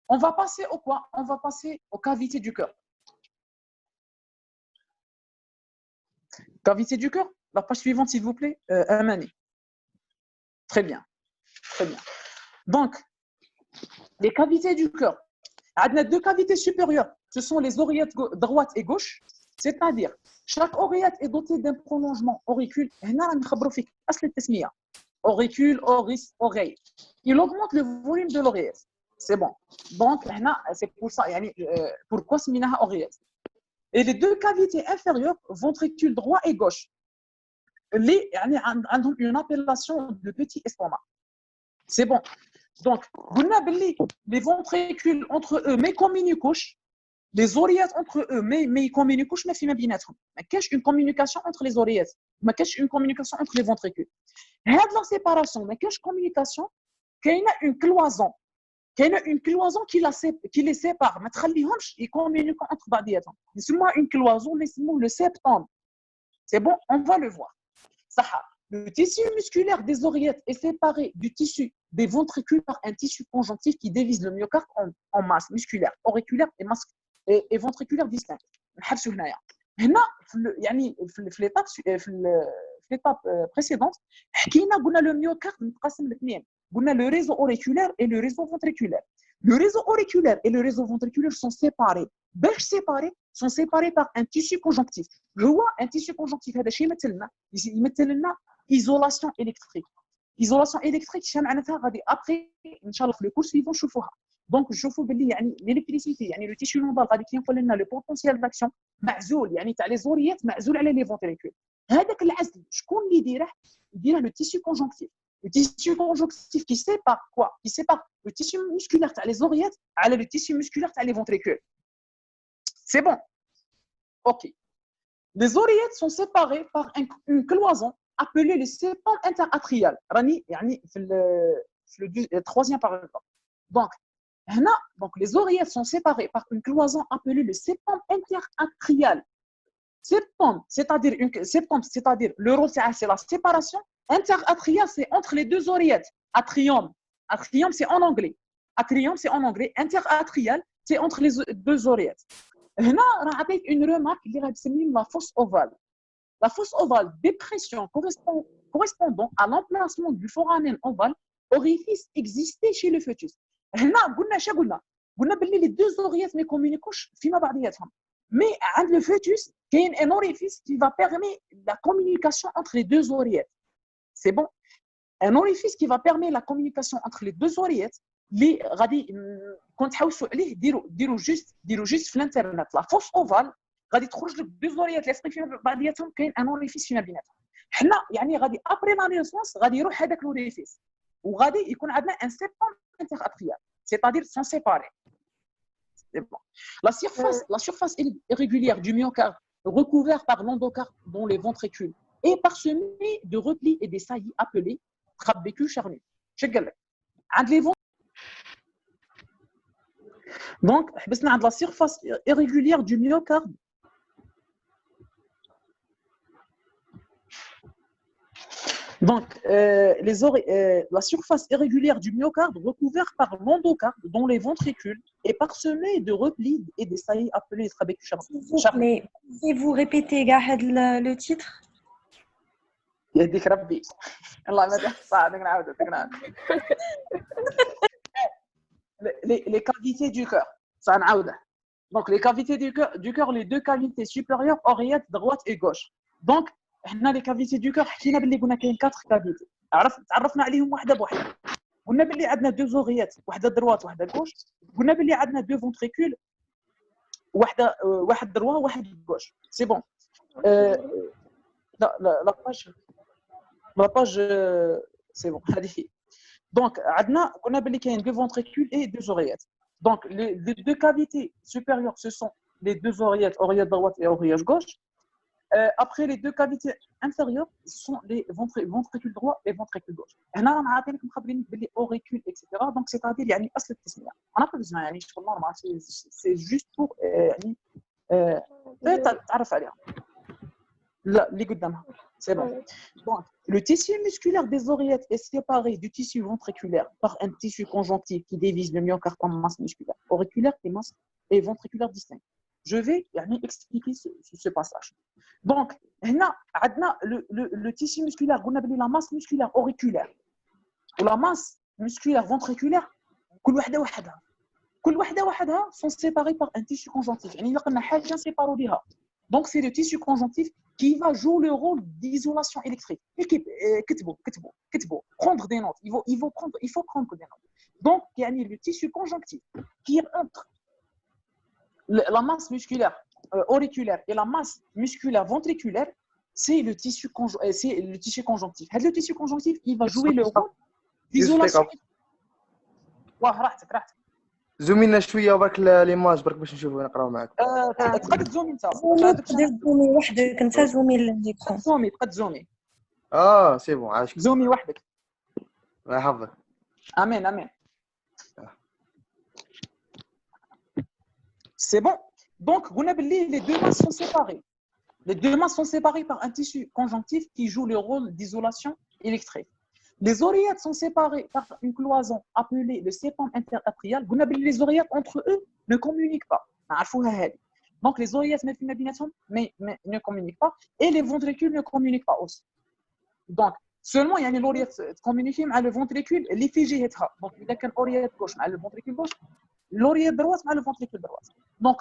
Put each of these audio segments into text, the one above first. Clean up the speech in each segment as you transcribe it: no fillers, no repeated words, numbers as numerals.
On va passer au quoi? On va passer aux cavités du cœur. Cavité du cœur, la page suivante, s'il vous plaît, Amani. Très bien, très bien. Donc, les cavités du cœur. On a deux cavités supérieures. Ce sont les oreillettes droite et gauche. C'est-à-dire, chaque oreillette est dotée d'un prolongement auricule. Auricule, oris, oreille. Il augmente le volume de l'oreillette. C'est bon. Donc, c'est pour ça. Pourquoi c'est oreillette? Et les deux cavités inférieures, ventricule droit et gauche, ont une appellation de petit estomac. C'est bon. Donc, les ventricules entre eux, mais communiquent, les oreillettes entre eux, mais communiquent, mais فيما بيناتهم. ما كاش une communication entre les oreillettes. ما كاش une communication entre les ventricules. هاد la séparation, ما كاش communication, كاينه une cloison. كاينه une cloison qui les sépare. ما تخليهمش يكومونيكو entre بعضياتهم. يسموها une cloison, mais يسموه le septum. C'est bon, on va le voir. Le tissu musculaire des oreillettes est séparé du tissu des ventricules par un tissu conjonctif qui divise le myocarde en masse musculaire, auriculaire et ventriculaire distinctes. هنا في l'étape précédente قلنا le myocarde متقسم لاثنين. قلنا le réseau auriculaire et le réseau ventriculaire. Le réseau auriculaire et le réseau ventriculaire sont séparés. Sont séparés par un tissu conjonctif. هو un tissu conjonctif هذا شيء يمثل لنا isolation électrique. Isolation électrique شنو معناتها غادي après ان شاء الله في الكورس يفون نشوفوها. دونك نشوفوا باللي l'électricité لو تيشو نومبال غادي كينقل لنا لو بوتونسيال داكسيون معزول تاع لي زوريات معزول على لي فونتريكول. هذاك العزل شكون اللي يديره لو تيشو conjonctif. Le tissu conjonctif qui sépare quoi? Qui sépare le tissu musculaire تاع les oreillettes على le tissu musculaire تاع les ventricules. C'est bon. OK. Les oreillettes sont séparées par une cloison appelée le septum interatrial. راني في le troisième paragraphe. Donc les oreillettes sont séparées par une cloison appelée le septum interatrial. Septum, c'est-à-dire le rôle c'est la séparation. Interatrial, c'est entre les deux oreillettes. Atrium, c'est en anglais. Interatrial, c'est entre les deux oreillettes. هنا راه عطيت une remarque اللي غتسمي la fosse ovale. La fosse ovale, dépression correspondant à l'emplacement du foramen ovale, orifice existait chez le fœtus. هنا قلنا باللي les deux oreillettes ne communiquent فيما بعضياتهم. Mais عند le fœtus, il y a un orifice qui va permettre la communication entre les deux oreillettes. C'est bon. Un orifice qui va permettre la communication entre les deux oreillettes. اللي غادي كنت تحوسوا عليه ديروا جوست في الانترنت لا فوس اوفال غادي تخرج لك دو زوريات لاصقين فيما بعضياتهم كاين ان اوريفيس فيما بيناتهم. حنا غادي ابري لا نيسونس غادي يروح هذاك الاوريفيس وغادي يكون عندنا ان سيبتوم انتراتريال c'est-à-dire sont séparés. C'est bon. La surface irrégulière du myocarde recouvert par l'endocarde dont les ventricules est parsemée de replis et des saillies appelées trabécules charnues. Je قال لك عند les Donc, on a la surface irrégulière du myocarde. Donc, la surface irrégulière du myocarde recouverte par l'endocarde, dont les ventricules, est parsemée de replis et des saillies appelées trabécules charnues. Mais pouvez-vous répéter le titre? يهديك ربي الله ما تحصى نعاود les cavités du cœur. Ça نعاودها. Donc les cavités du cœur, les deux cavités supérieures, oreillettes droite et gauche. Donc احنا les cavités du cœur حكينا باللي قلنا كاين 4 cavités. تعرفنا عليهم واحده بوحده. قلنا باللي عندنا deux oreillettes, واحده droite واحده gauche. قلنا باللي عندنا deux ventricules, واحد droit واحد gauche. C'est bon. La page c'est bon. هذه. Donc قلنا باللي كاين deux ventricules et deux oreillettes. Donc les deux cavités supérieures ce sont les deux oreillettes, oreillette droite et oreillette gauche. Après les deux cavités inférieures ce sont les ventricules droit et ventricule gauche. هنا رانا عاطينك مخبرين باللي auricule etc. donc c'est-à-dire اصل التسميه. انا قلت شغل نورمال c'est juste pour تعرف عليها. لا اللي قدامها C'est bon. Donc, le tissu musculaire des oreillettes est séparé du tissu ventriculaire par un tissu conjonctif qui divise le myocarde en masse musculaire auriculaire et ventriculaire distincts. Je vais expliquer ce passage. Donc, le tissu musculaire, on appelle la masse musculaire auriculaire ou la masse musculaire ventriculaire, كل واحدة وحدها sont séparées par un tissu conjonctif. يعني إلا قلنا حاجة نسيبارو بها. Donc c'est le tissu conjonctif qui va jouer le rôle d'isolation électrique. كتبوا prendre des notes. Il faut prendre des notes. Donc يعني le tissu conjonctif qui est entre la masse musculaire auriculaire et la masse musculaire ventriculaire, c'est le tissu conjonctif. Le tissu conjonctif, il va jouer le rôle d'isolation. راحتك زومينا شويه برك ليماج برك باش نشوفوا نقراو معاك. تقدر تزومي انت. تقدر تزومي وحدك انت زومي الليكرون. تقدر تزومي. سي بون عاشك. زومي وحدك. الله يحفظك. امين. C'est bon. Donc, les deux masses sont séparées. Les deux masses sont séparées par un tissu conjonctif qui joue le rôle d'isolation électrique. Les oreillettes sont séparées par une cloison appelée le septum interatrial. Les oreillettes entre eux ne communiquent pas. Donc, les oreillettes mais ne communiquent pas et les ventricules ne communiquent pas aussi. Donc, seulement, il y a une oreillette communiquée avec le ventricule, l'effigé. Donc, il y a une oreillette gauche avec le ventricule gauche, l'oreillette droite avec le ventricule droite. Donc,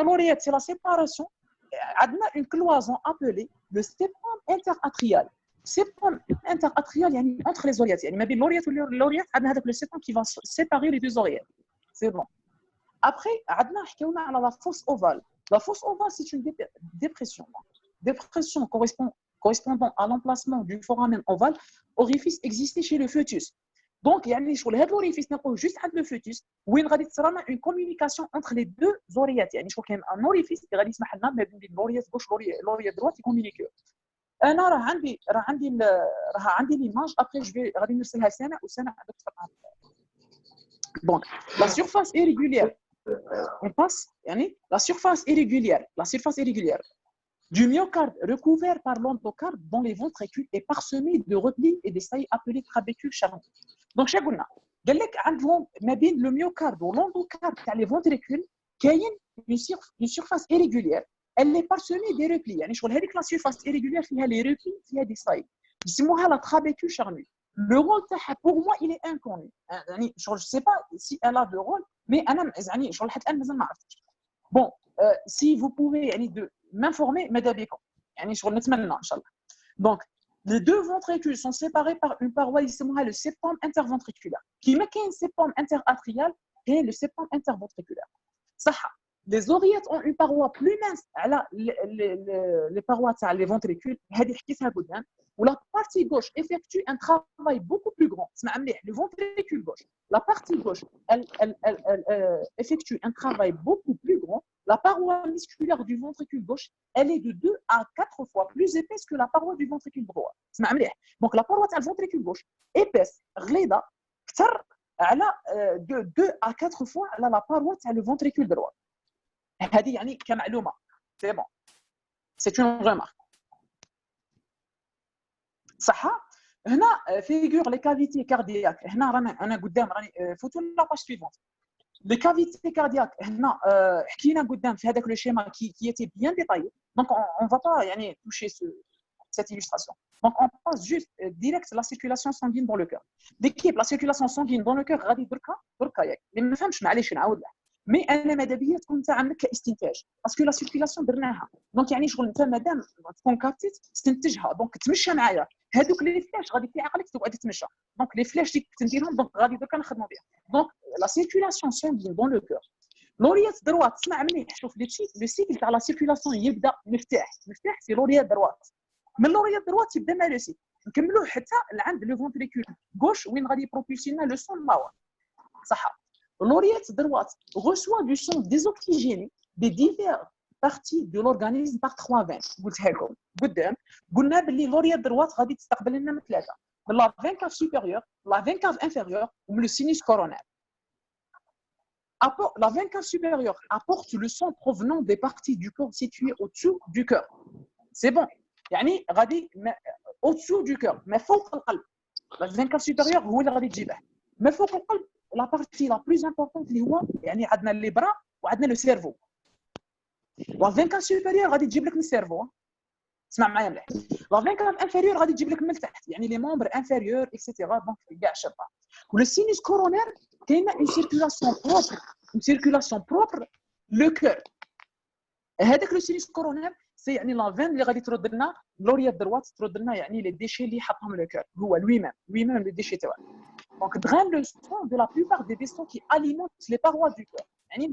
l'oreillette, c'est la séparation. Il y a une cloison appelée le septum interatrial. Septum interatrial entre les oreillettes. Il y a l'oreillette et l'oreillette, il y a le septum qui va séparer les deux oreillettes. C'est bon. Après, on a la fosse ovale. La fosse ovale, c'est une dépression. Dépression correspondant à l'emplacement du foramen ovale, orifice existait chez le fœtus. Donc, l'orifice n'est pas juste le fœtus, où il y a une communication entre les deux oreillettes. Il y a un orifice qui est l'oreillette gauche et l'oreillette droite qui communiquent. انا راه عندي l'image. Après je vais غادي نرسلها لسنة وسنة عندك تفرقها. Donc la surface irrégulière, on passe la surface irrégulière du myocarde recouvert par l'endocarde dont les ventricules est parsemé de replis et des saillies appelées trabécules charnues. Donc شنو قلنا؟ قال لك عندهم ما بين le myocarde و l'endocarde تاع les ventricules كاين une surface irrégulière. Elle est parsemée des replis. يعني شغل هذيك la surface irrégulière فيها les replis, فيها des saillies. يسموها la trabécule charnue. Le rôle تاعها pour moi il est inconnu. يعني شغل je sais pas si elle a de rôle, mais انا يعني شغل حتى الان مازال ما عرفتش. Bon, si vous pouvez يعني de m'informer ماذا بكم. يعني شغل نتمنى ان شاء الله. Donc les deux ventricules sont séparés par une paroi يسموها le septum interventriculaire. كيما كاين septum interatrial et le septum interventriculaire. صح. Les oreillettes ont une paroi plus mince على les parois تاع les ventricules. هذه حكيتها قدام. Où la partie gauche effectue un travail beaucoup plus grand. اسمع مليح, le ventricule gauche. La partie gauche, elle effectue un travail beaucoup plus grand. La paroi musculaire du ventricule gauche, elle est de 2 à 4 fois plus épaisse que la paroi du ventricule droit. اسمع مليح. Donc la paroi تاع le ventricule gauche épaisse, غليظة, كثر على de 2 à 4 fois على la paroi تاع le ventricule droit. هذه يعني كمعلومة. C'est bon. C'est une remarque. صح. هنا فيغور لي كافيتي كاردياك. هنا انا قدام راني فوتوا لا باج سويفونت. لي كافيتي كاردياك هنا حكينا قدام في هذاك لو شيما qui était bien détaillé. Donc on va pas يعني toucher cette illustration. Donc on passe juste direct la circulation sanguine dans le cœur. D'équipe la circulation sanguine dans le cœur غادي دركا ياك. اللي ما فهمش معليش نعاود له. مي انا ماذا بيا تكون انت عندك كاستنتاج باسكو لا سيركيلاسيون درناها. دونك يعني شغل انت مادام تكون كابتيت تستنتجها. دونك تمشى معايا هذوك لي فلاش غادي في عقلك تقعد تمشى. دونك لي فلاش اللي كنت نديرهم دونك غادي درك نخدموا بها. دونك لا سيركيلاسيون سانغين دون لو كور. لوريات دروات تسمع مني شوف لو سيكل تاع لا سيركيلاسيون يبدا مفتاح سي لوريات دروات. من لوريات دروات يبدا مع لو سيكل نكملوه حتى لعند لو فونتريكول غوش وين غادي يبروبولسينا لو سون لاور. صح. L'oreillette droite reçoit du sang désoxygéné des diverses parties de l'organisme par 3 veines. قلتها لكم قدام. قلنا باللي l'oreillette droite غادي تستقبل لنا من ثلاثه. من la veine cave supérieure, la veine cave inférieure ومن le sinus coronaire. La veine cave supérieure apporte le sang provenant des parties du corps situées au-dessous du cœur. C'est bon. يعني غادي au-dessous du cœur ما فوق القلب لا فين كاب سوبيريور هو اللي غادي تجيبه ما فوق القلب لا بارتي لا بلوز امبورطونت اللي هو يعني عندنا لي برا وعندنا لو سيرفو لا فين كاب سوبيريور غادي تجيب لك من السيرفو اسمع معايا مليح لا فين كاب انفيريور غادي تجيب لك من التحت يعني لي مومبر انفيريور اكسيتيرا دونك كاع الشرطه ولو سينوس كورونير كاينه اون سيركولاسيون بروبر لو كور هذاك لو سينوس كورونير سي يعني لا فين اللي غادي ترد لنا لوريات دروات ترد لنا يعني لي ديشي اللي حطهم لو كور هو لوي ميم لي ديشي تاعو دونك دران لو سون دو لا بلوبار دي فيسو كي اليمونت لي باروا دو كور يعني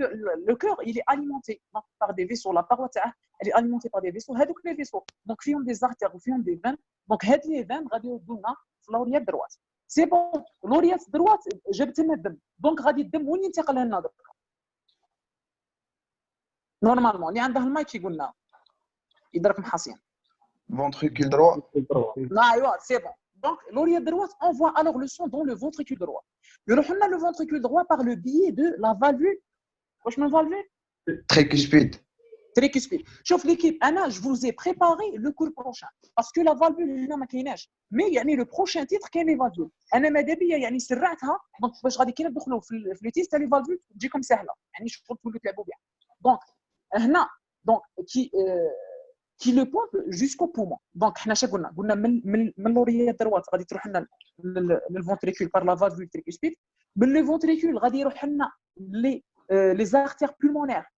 le cœur il est alimenté par des vaisseaux la paroi تاعه elle est alimentée par des vaisseaux هذوك les vaisseaux donc فيهم des artères وفيهم des veines donc هاد les veines غادي يردوا لنا في لوريات دروات سي بون لوريات دروات جابت لنا الدم دونك غادي الدم وين ينتقل لنا درك نورمالمون اللي عنده المايك يقول لنا يدرك محاصين ventricule droit. ايوا سي بون donc l'oreillette droite envoie alors le son dans le ventricule droit يروح لنا le ventricule droit par le biais de la valvule واش من valvule Tricuspide. tricuspide شوف l'équipe انا je vous ai préparé le cours prochain parce que la valvule هنا ما كايناش mais يعني le prochain titre كاين لي valvule انا ماذا بيا يعني سرعتها دونك باش غادي كي ندخلوا في لي تيست تاع لي valvule تجيكم سهله يعني شغل تولوا تلعبوا بها دونك هنا دونك qui le pompe jusqu'au poumon. Donc, قلنا من لوريات دروات غادي تروح لنا للفونتريكول par la valvule tricuspide. من le ventricule غادي يروح لنا les artères pulmonaires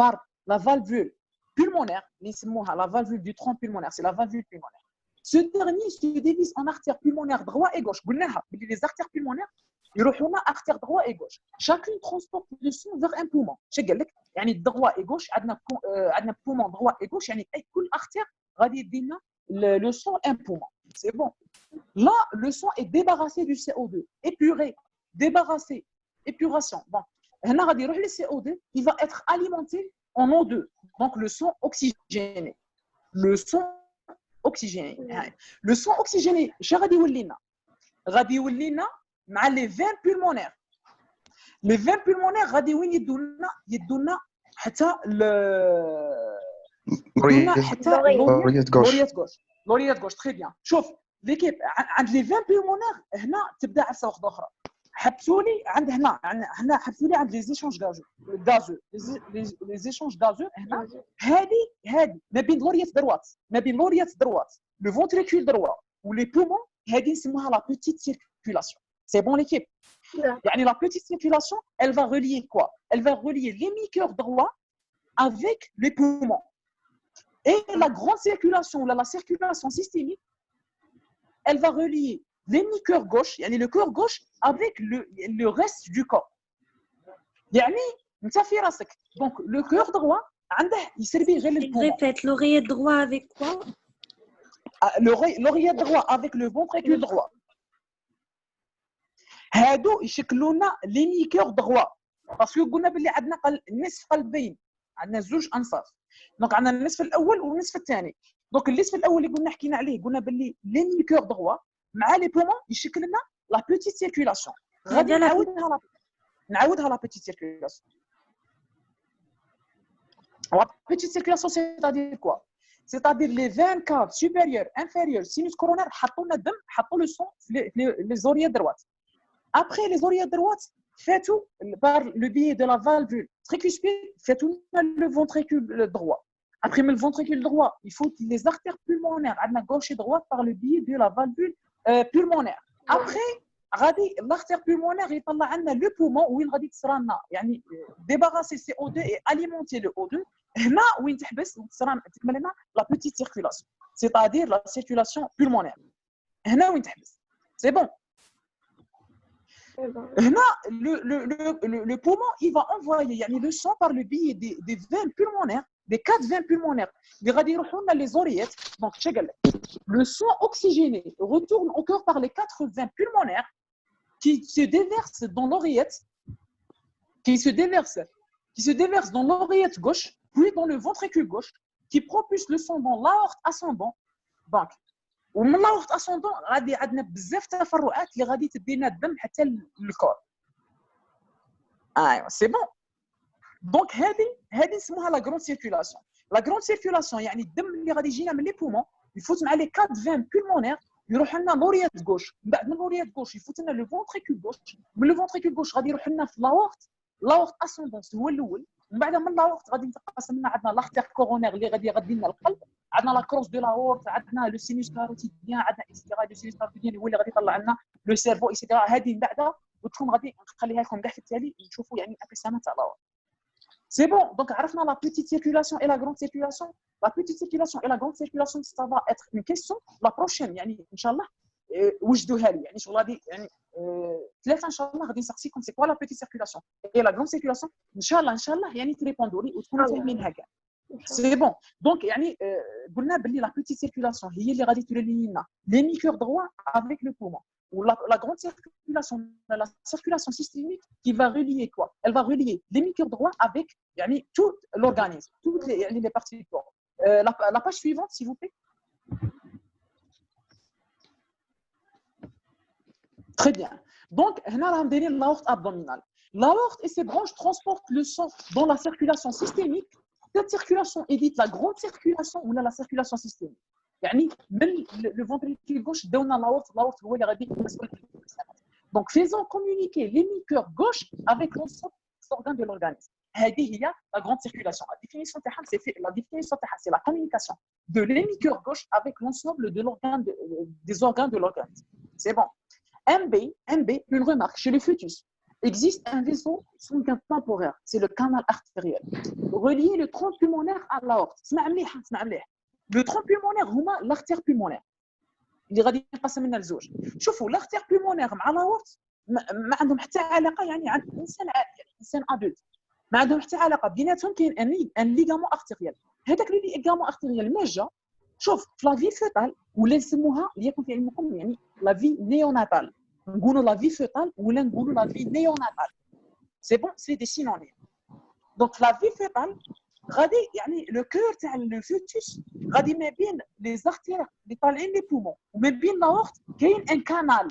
par la valvule pulmonaire اللي نسموها la valvule du tronc pulmonaire, c'est la valvule pulmonaire. Ce dernier se divise en artères pulmonaires droit et gauche. قلناها les artères pulmonaires يروحوا لنا artères droit et gauche. Chacune transporte le sang vers un poumon. شنو قال لك؟ يعني droit et gauche عندنا poumon droit et gauche يعني كل artère غادي يدينا le sang un poumon. C'est bon. Là, le sang est débarrassé du CO2, épuré, débarrassé, épuration. Bon, هنا غادي يروح le CO2, il va être alimenté en O2. Donc le sang oxygéné. Le sang oxygéné. Le sang oxygéné, شنو غادي يولي لنا؟ غادي يولي لنا مع les veines pulmonaires. Les veines pulmonaires غادي وين يدونا حتى لوريات غوش تري بيان شوف ليكيب عند لي فين بيلمونير هنا تبدا عفسه واحده اخرى حبسوا لي عند هنا حبسوا لي عند لي زيشونج غازو لي زيشونج غازو هنا هذه ما بين لوريات دروات لو فونتريكول دروا ولي بومون هذه نسموها لا بيتيت سيركولاسيون سي بون ليكيب يعني la petite circulation, elle va relier quoi? Elle va relier l'hémichœur droit avec les poumons. Et la grande circulation, la circulation systémique, elle va relier l'hémichœur gauche, yani le cœur gauche, avec le reste du corps. يعني انت في راسك. Donc le cœur droit عنده يسربي غير البومون. Répète, l'oreillette droit avec quoi? L'oreillette droit avec le ventricule droit. هادو يشكلوا لنا ليميكور دغوا باسكو قلنا باللي عندنا نصف قلبين عندنا زوج انصاف دونك عندنا النصف الاول والنصف الثاني دونك النصف الاول اللي قلنا حكينا عليه قلنا باللي ليميكور دغوا مع لي بومون يشكل لنا لا بيتيت سيركولاسيون غادي نعاودها لا بيتيت سيركولاسيون لا بيتيت سيركولاسيون سيتادير كوا سيتادير لي فين كاف سوبيريور انفيريور سينوس كورونير حطوا لنا الدم حطوا لو سون في لي زوريات دروات. Après, les oreillettes droites, faites-tout par le biais de la valvule tricuspide, faites-tout le ventricule droit. Après, le ventricule droit, il faut les artères pulmonaires, à gauche et droite, par le biais de la valvule pulmonaire. Après, l'artère pulmonaire, il y a le poumon où il y a débarrasser CO2 et alimenter le O2. Là où il y a la petite circulation, c'est-à-dire la circulation pulmonaire. Là où il y a c'est bon. Là, le poumon, il va envoyer le sang par le biais des veines pulmonaires, des 4 veines pulmonaires. Les oreillettes. Donc, le sang oxygéné retourne au cœur par les 4 veines pulmonaires qui se déversent dans l'oreillette, qui se déversent dans l'oreillette gauche, puis dans le ventricule gauche, qui propulse le sang dans l'aorte ascendant. Donc, ومن لاورت اسوندون غادي عندنا بزاف تفرعات اللي غادي تدينا الدم حتى للكور. ايوا سي بون. دونك هذه نسموها لا غرون سيركولاسيون. لا غروند سيركيولاسيون يعني الدم اللي غادي يجينا من لي بومون يفوت مع لي 4 فين بولمونير يروح لنا لوريات غوش، من بعد من لوريات غوش يفوت لنا لو فونتريكول غوش، من لو فونتريكول غوش غادي يروح لنا في لاورت اسوندونس هو الاول، ومن بعد من لاورت غادي يتقسم لنا عندنا لارتير كورونير اللي غادي يغذي لنا القلب، عندنا لا كروس دو لاورت، عندنا لو سينوس كاروتيديان، عندنا اكسترا لو سينوس كاروتيديان هو اللي غادي يطلع لنا لو سيرفو اكسترا. هذه من بعد وتكون غادي نخليها لكم كاع في التالي نشوفوا يعني انقسامات تاع لاورت. C'est bon, donc عرفنا la petite circulation et la grande circulation. La petite circulation et la grande circulation, ça va être une question la prochaine يعني ان شاء الله وجدوها لي يعني شغل غادي يعني ثلاثه ان شاء الله غادي نسقسيكم سي كوا لا بيتي سيركيلاسيون اي لا غرون سيركيلاسيون ان شاء الله يعني تريبوندوا لي وتكونوا فاهمينها كاع. سي بون دونك يعني قلنا باللي لا بيتي سيركيلاسيون هي اللي غادي تريلي لنا لي ميكور دروا افيك لو بومون. Ou la grande circulation, la circulation systémique qui va relier quoi? Elle va relier l'hémisphère droit avec tout l'organisme, toutes les parties du corps. La page suivante, s'il vous plaît. Très bien. Donc, on a l'aorte abdominale. L'aorte et ses branches transportent le sang dans la circulation systémique. Cette circulation évite la grande circulation ou la circulation systémique. يعني من le ventricule gauche داونا l'aorte هو اللي غادي يمسك. Donc faisons communiquer l'hémisphère gauche avec l'ensemble des organes de l'organisme. هذه هي la grande circulation. La définition تاعها c'est la communication de l'hémisphère gauche avec l'ensemble des organes de l'organisme. C'est bon. MB, une remarque, chez le fœtus existe un vaisseau sanguin temporaire, c'est le canal artériel. Relier le tronc pulmonaire à l'aorte. اسمع مليح. Le tronc pulmonaire هما l'artère pulmonaire اللي غادي ينقسم لنا لزوج. شوفوا l'artère pulmonaire مع l'aorte ما عندهم حتى علاقه يعني عند انسان عادي يعني انسان ادولت ما عندهم حتى علاقه بيناتهم. كاين ان ليغامون ارتيريال. هذاك لي ليغامون ارتيريال ما جا شوف في لا في فيتال ولا نسموها ليكن في علمكم يعني لا في نيوناتال. نقولوا لا في فيتال ولا نقولوا لا في نيوناتال. سي بون سي دي سينونيم. دونك لا في فيتال غادي يعني لو كور تاع لو فيتوس غادي ما بين لي زارتير اللي طالعين لي بومون وما بين لاورت كاين ان كانال.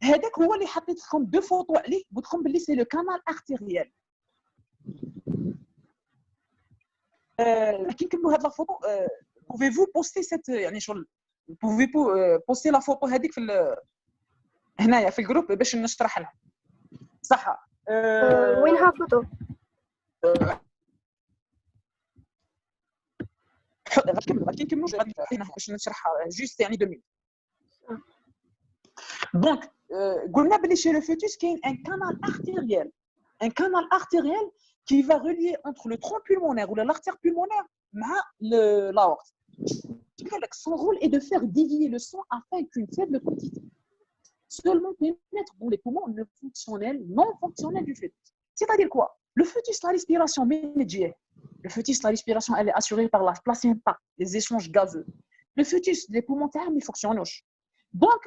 هذاك هو اللي حطيت لكم دو فوطو عليه قلت لكم باللي سي لو كانال ارتيريال. كي نكملوا هاد لا فوطو pouvez-vous poster cette يعني شغل pouvez-vous poster la photo هذيك في هنايا في الجروب باش نشرح لها صح. وينها فوتو؟ غادي نكملوا باش نشرحها جوست يعني 2 minutes. دونك قلنا باللي chez le fœtus كاين un canal artériel qui va relier entre le tronc pulmonaire ou l'artère pulmonaire مع l'aorte. Son rôle est de faire dévier le sang afin qu'une faible quantité seulement pénètre dans les poumons non fonctionnels du fœtus. C'est-à-dire quoi? Le fœtus, la respiration médiée. Le fœtus, la respiration, elle est assurée par la placenta, les échanges gazeux. Le fœtus, les poumons ne fonctionnent pas. Donc,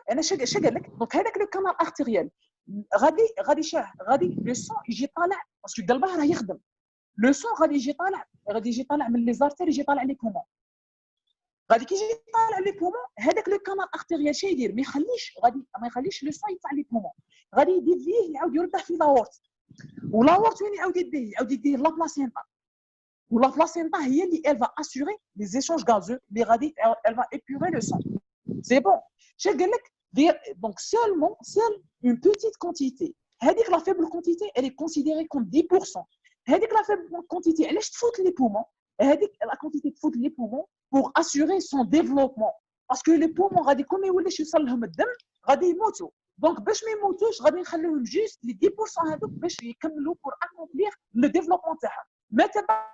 donc avec le canal artériel, le sang يجي طالع parce que قلبها راه يخدم. Le sang غادي يجي طالع من les artères يجي طالع les poumons. غادي كي يجي طالع لي بومون هذاك لو كانال ارتيريال شنو يدير؟ ما يخليش لو سون يطلع لي بومون غادي يديفيه يعاود يرده في لاورت. ولاورت وين يعاود يديه لا بلاسينتا. ولا بلاسينتا هي اللي elle va assurer les échanges gazeux اللي غادي elle va épurer le sang. C'est bon. شنو قال لك؟ donc seule une petite quantité. هذيك لا faible quantité elle est considérée comme 10%. هذيك لا faible quantité علاش تفوت لي بومون؟ هذيك لا quantité تفوت لي بومون pour assurer son développement parce que les poumons غادي كون ما يوليش يوصل لهم الدم غادي يموتوا. دونك باش ما يموتوش غادي نخليوهم جوست لي 10% هذوك باش يكملوا pour accomplir le développement تاعهم. ما تبقى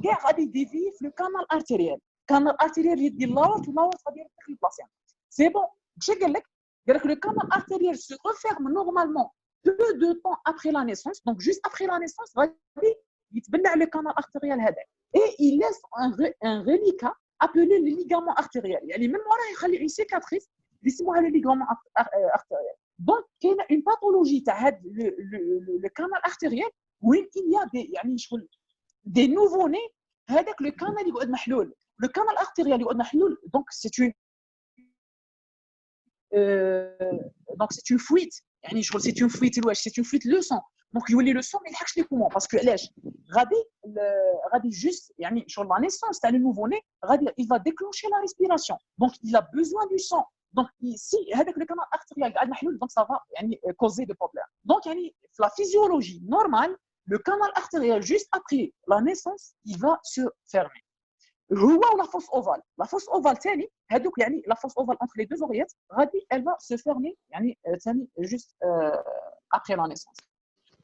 كاع غادي يديفي في لو كانال ارتيريال. كانال ارتيريال يدي لاورت واللاورت غادي يرتاح البلاسينتا. سي بون. شنو قال لك le canal artériel se referme normalement peu de temps après la naissance. Donc juste après la naissance غادي يتبلع le canal artériel هذا et il laisse un reliquat appelé le ligament artériel. يعني من وراه يخلي une cicatrice يسموها le ligament artériel. Donc كاين une pathologie تاع هذا le canal artériel وين il y a des يعني شغل des nouveau-nés هذاك le canal يقعد محلول. Le canal artériel يقعد محلول donc c'est une fuite يعني شغل c'est une fuite لواش c'est une fuite le sang. Donc يولي le sang ما يلحقش les poumons parce que علاش غادي juste يعني sur la naissance تاع le nouveau-né il va déclencher la respiration donc il a besoin du sang donc si هذاك le canal artériel قاعد محلول donc ça va يعني causer des problèmes donc يعني la physiologie normale le canal artériel juste après la naissance il va se fermer هو ولا la fosse ovale ثاني هذوك يعني la fosse ovale entre les deux oreillettes غادي elle va se fermer يعني ثاني juste après la naissance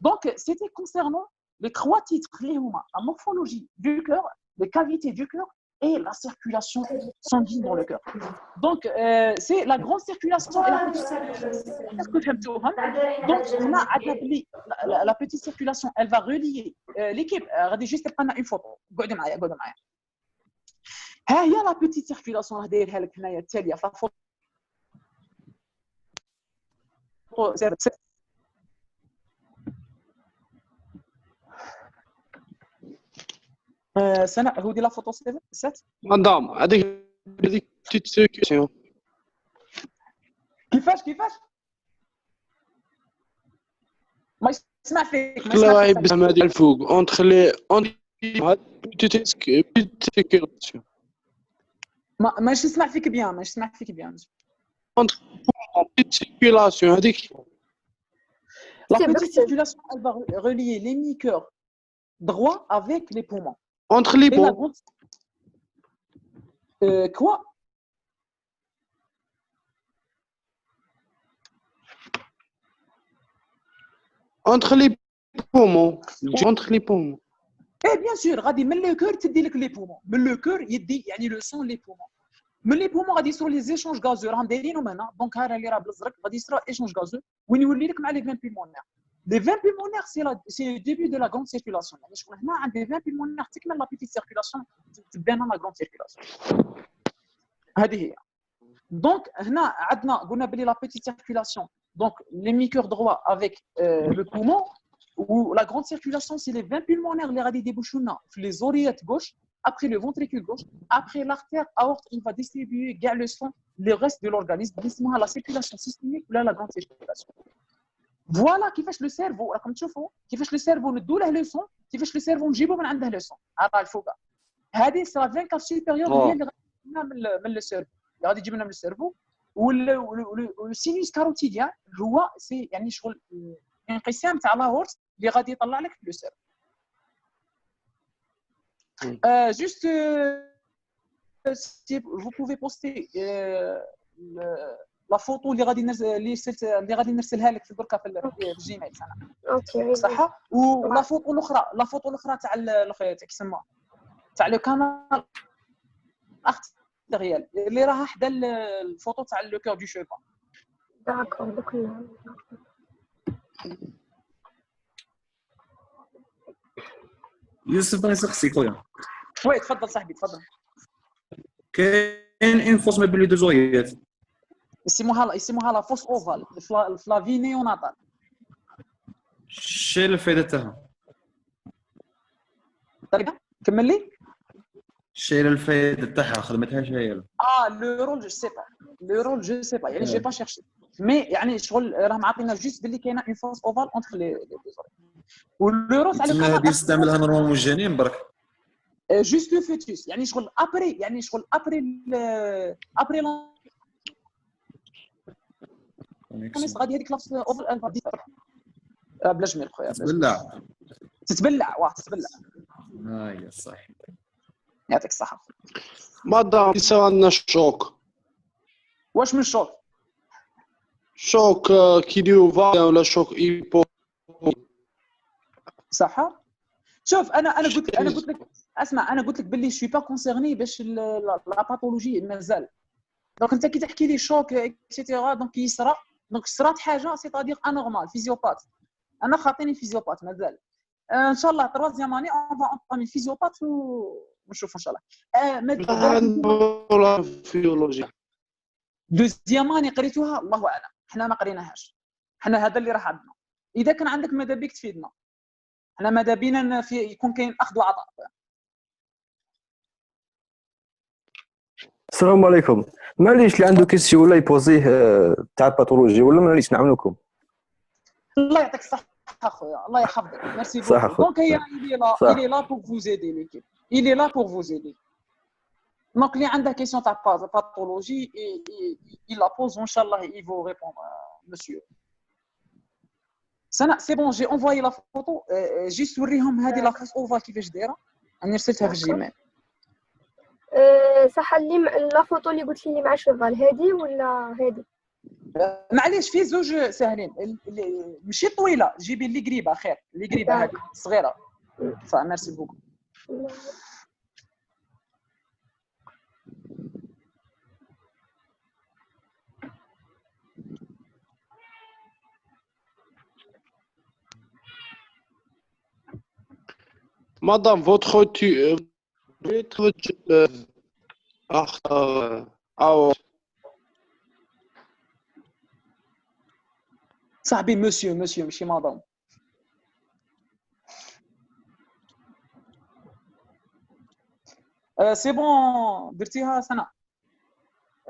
donc c'était concernant les trois titres les huma la morphologie du cœur les cavités du cœur et la circulation sanguine dans le cœur donc c'est la grande circulation et la petite circulation est-ce que فهمتوهم donc هنا عندنا بلي la petite circulation elle va relier l'équipe غادي juste تبقى لنا une photo قعدوا معايا ها هي لا بيتيت سيركيلاسيون راه دايرها لك هنايا التاليه في الفوتو سنة هو دي لا فوتو 7 مدام هذيك بيتيت سيركيلاسيون كيفاش ما يسمع فيك لا بزعم هذه الفوق اونتر لي بيتيت سيركيلاسيون ماشي نسمع فيك بيان اونتر بيتيت سيركيلاسيون هذيك la petite circulation elle va relier l'hémicoeur droit avec les poumons entre les poumons quoi entre les poumons ايه bien sûr غادي من لو كور تدي لك لي بومون من لو كور يدي يعني لو سون لي بومون من لي بومون غادي يصيروا لي زيشونج غازو راهم دايرينهم هنا دونك ها اللي راه بالازرق غادي يصير ايشونج غازو وين يولي لك مع لي فين بيلمونير لي فين بيلمونير سي لو ديبي دو لا غروند سيركيلاسيون يعني شغل هنا عند لي فين بيلمونير تكمل لا بيتيت سيركيلاسيون تبان لا غروند سيركيلاسيون هذه هي دونك هنا عندنا قلنا بلي لا بيتيت سيركيلاسيون دونك l'hémicoeur droit avec le poumon où la grande circulation c'est les veines pulmonaires les radis débouchent les oreillettes gauche après le ventricule gauche après l'artère aorte il va distribuer le sang le reste de l'organisme اسمها la circulation systémique ou la grande circulation voilà كيفاش le cerveau راكم تشوفوا كيفاش le cerveau ندوا له le sang كيفاش le cerveau نجيبوا من عنده le sang على الفوق هذه c'est la veine cave supérieure هي اللي من le cerveau غادي يجيب لنا من السيرفو والسينوس كاروتيديان هو سي يعني شغل انقسام تاع لاهورت اللي غادي يطلع لك لو سيرفو جوست vous pouvez poster لا فوتو اللي غادي نرسلها لك في دركا في الجيميل تاعنا اوكي صح ولا فوتو الاخرى تاع كيسمى تاع لو كانال artérielle اللي راها حدا الفوتو تاع لو كور دو شوفا داكور دوك يوسف بغيت نسقسي خويا وي تفضل صاحبي تفضل كاين اون فوس ما بين لي دو زويات يسموها لا فوس اوفال فلافي نيوناتال شي الفائده تاعها طريقه كمل لي شي الفائده تاعها خدمتها شايله le rôle je sais pas يعني j'ai pas cherché mais يعني شغل راهم عاطينا جوست باللي كاينه اون فوس اوفال انتر لي ولو رول تاع تما هذه يستعملها نورمالمون الجنين برك جوست لو فيتوس يعني شغل ابري الناس غادي هذيك لابس اوفال بلا جميل خويا تتبلع يا صح يعطيك الصحه مدام يصير عندنا شوك واش من شوك كيديو فا ولا شوك ايبو صح شوف انا قلت لك اسمع انا قلت لك باللي شوي با كونسيرني باش لا باثولوجي مازال دونك انت كي تحكي لي شوك اكسيتيرا دونك يصرا دونك صرات حاجه سي تادير انورمال فيزيوبات انا خاطيني فيزيوبات مازال ان شاء الله تروازيام اني اون فا اونطامي فيزيوبات ونشوف ان شاء الله فيولوجي دوزيام اني قريتوها الله اعلم حنا ما قريناهاش حنا هذا اللي راح عندنا اذا كان عندك ماذا بيك تفيدنا حنا ماذا بينا في يكون كاين اخذ وعطاء السلام عليكم معليش اللي عنده كيسيون ولا يبوزيه تاع باثولوجي ولا معليش نعاونكم الله يعطيك الصحه اخويا الله يحفظك ميرسي صح بوكو أخويا. دونك هي صح. il est là pour vous aider l'équipe il est là pour vous aider دونك اللي عنده كيسيون تاع باثولوجي il la pose ان شاء الله il vous répondre monsieur سنة سي بون جي انفوايي لا فوتو جي سوريهم هذه لا فاس اوفال كيفاش دايره انا رسلتها في الجيميل صح اللي لا فوتو اللي قلت لي اللي مع شوفال هادي ولا هادي معليش في زوج ساهلين ماشي طويله جيبي اللي قريبه خير اللي قريبه هذه صغيره صح ميرسي بوكو Madame, votre صاحبي مسيو ماشي مادام سي بون درتيها سنه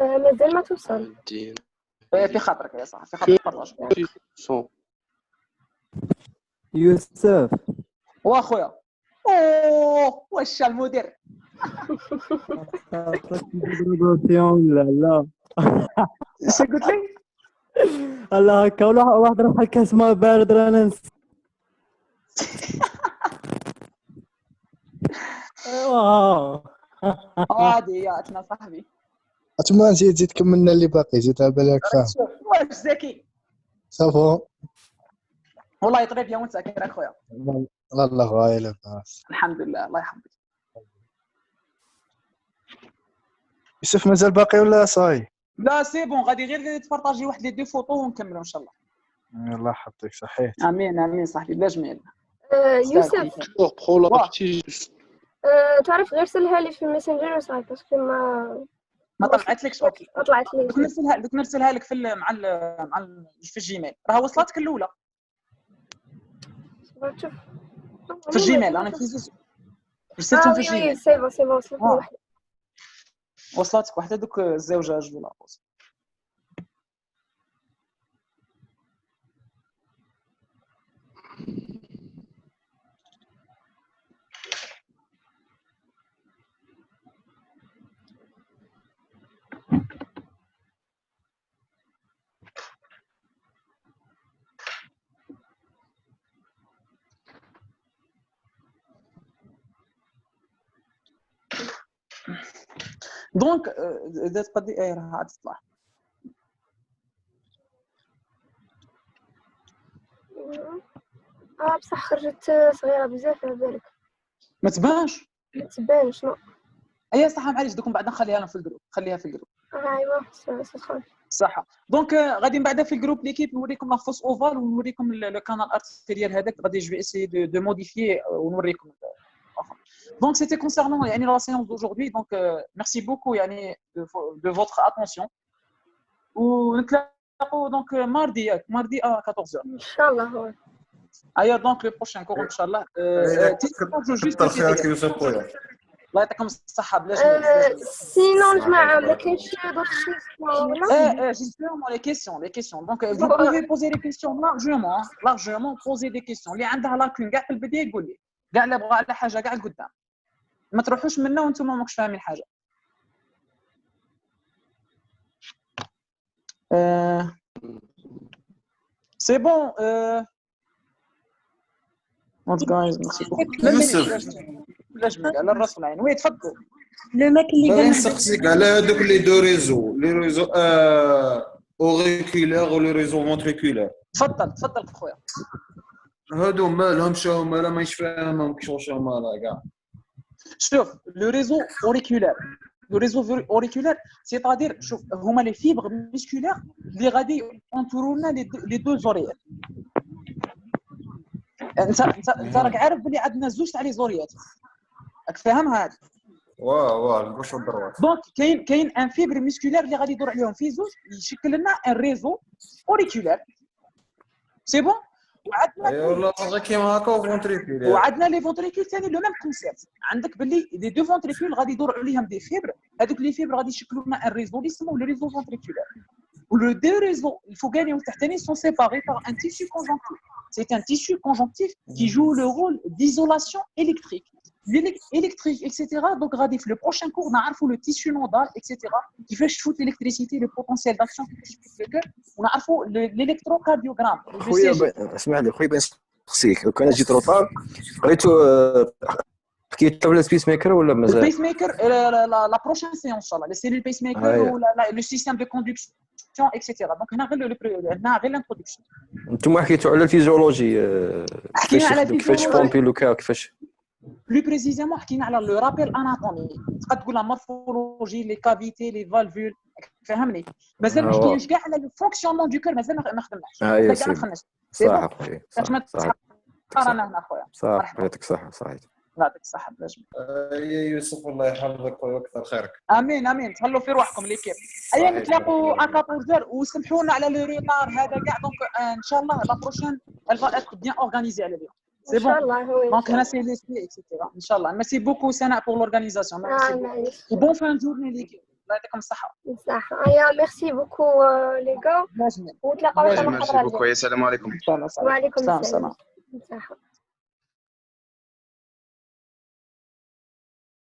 مازال ما توصل في خاطرك يا صاحبي في خاطرك بارطاج يوسف واخويا اوه واش المدير لا لا اش قلت لي الله هكا واحد راح الكاس ما بارد رانا ايوا عادي ياتنا صاحبي اتما زيد كملنا اللي باقي زيد على بالك فاهم واش زكي صافو والله يطريب يا وانت كيف اخويا الله غايله الحمد لله الله يحفظك يوسف مازال باقي ولا صاي لا سي بون غادي غير تبارطاجي واحد لي دو فوتو ونكملوا ان شاء الله الله يحفظك صحيت امين صاحبي بلا جميل يوسف pour تعرف غير سلها لي في الماسنجر وصافي باسكو ما طلعتلكش اوكي ما طلعت لي دوك نرسلها لك في في الجيميل راه وصلتك الاولى شوف في الجيميل انا في رسلتهم في الجيميل سي بون وصلت لي واحد وصلتك واحده دوك الزوجه جوج ولا بوز دونك اذا تقدي راه عاد تطلع بصح خرجت صغيره بزاف على بالك ما تبانش ما تبانش شنو اي صح معليش دوك من بعد نخليها لهم في الجروب خليها في الجروب ايوا تدخل صح دونك غادي من بعد في الجروب ليكيب نوريكم لا فوس اوفال ونوريكم لو كانال ارتيريال هذاك غادي جو اسي دو موديفيي ونوريكم Donc c'était concernant la séance d'aujourd'hui. Donc merci beaucoup de votre attention. Donc mardi à 14h. Inch'Allah. Ailleurs donc le prochain cours Inch'Allah. Juste الله يعطيكم الصحة بلاش sinon جماعة ما كاينش d'autres questions justement les questions donc vous pouvez poser les questions largement poser des questions اللي عندها لاكون كاع في البداية يقول لي كاع اللي بغى على حاجة كاع قدام ما تروحوش منا وانتم ماكش فاهمين حاجة سي بون يوسف على الراس والعين وي تفضلوا لو ماك اللي باغي قال نسقسيك على هذوك لي دو ريزو اوريكولار و لي ريزو فونتريكولار تفضل خويا هادو مالهمش هما ماهيش فاهمهم كيفاش هما لا كاع شوف لو ريزو اوريكولار سيتادير شوف هما لي فيبر ميسكولار اللي غادي اونتورونا لي دو زوريات انت راك عارف بلي عندنا زوج تاع لي زوريات راك فاهم هذا واه الكوش والدروات دونك كاين ان فيبر ميسكولار اللي غادي يدور عليهم في زوج يشكل لنا ان ريزو اوريكولار سي بون ايوا والله كيما هكا فونتريكول وعندنا لي فونتريكول ثاني لو ميم كونسيبت عندك باللي لي دو فونتريكول غادي يدور عليهم دي فيبر هذوك لي فيبر غادي يشكلوا لنا ان ريزو اللي اسمه لو ريزو فونتريكولار Ou les deux réseaux, il faut gagner au sont séparés par un tissu conjonctif. C'est un tissu conjonctif qui joue le rôle d'isolation électrique. Électrique, etc. Donc, Radif, le prochain cours, on a le tissu nodal, etc. Qui fait shoot l'électricité, le potentiel d'action qui fait le cœur. On a l'électrocardiogramme. خويا اسمح لي خويا بان نسقسيك لو كان جيت روطار قريتو حكيت على السبيس ميكر ولا Le مازال؟ pacemaker, la prochaine séance, les cellules pacemaker ou le système de conduction, etc. Donc, on a l'introduction. انتم حكيتوا على الفيزيولوجي حكينا على كيفاش الفيزيولوجي. بومبي لوكا كيفاش Plus précisément, حكينا على le rappel anatomique. تقدر تقول la morphologie, les cavités, les valvules. فهمني؟ مازال ما حكيناش كاع على le fonctionnement du cœur، مازال ما خدمناش. كاع ما خدمناش. صح خويا صح. رانا هنا خويا. صح يعطيك الصحة صحيح. يعطيك الصحة بلاش. يا يوسف الله يحفظك ويكثر خيرك. امين تهلاو في روحكم ليكيب. ايا نتلاقوا 14h وسمحوا لنا على لو ريتار هذا كاع دونك ان شاء الله لا بروشين elle va être bien organisée على اليوم. C'est bon. Donc, on a essayé d'expliquer, etc. Inch'Allah. Merci beaucoup, Sana, pour l'organisation. Merci beaucoup. Et bonne fin de journée, les gars. Là, comme ça. Merci beaucoup, les gars. Merci beaucoup. Salam alaikum. Wa alaikum salam.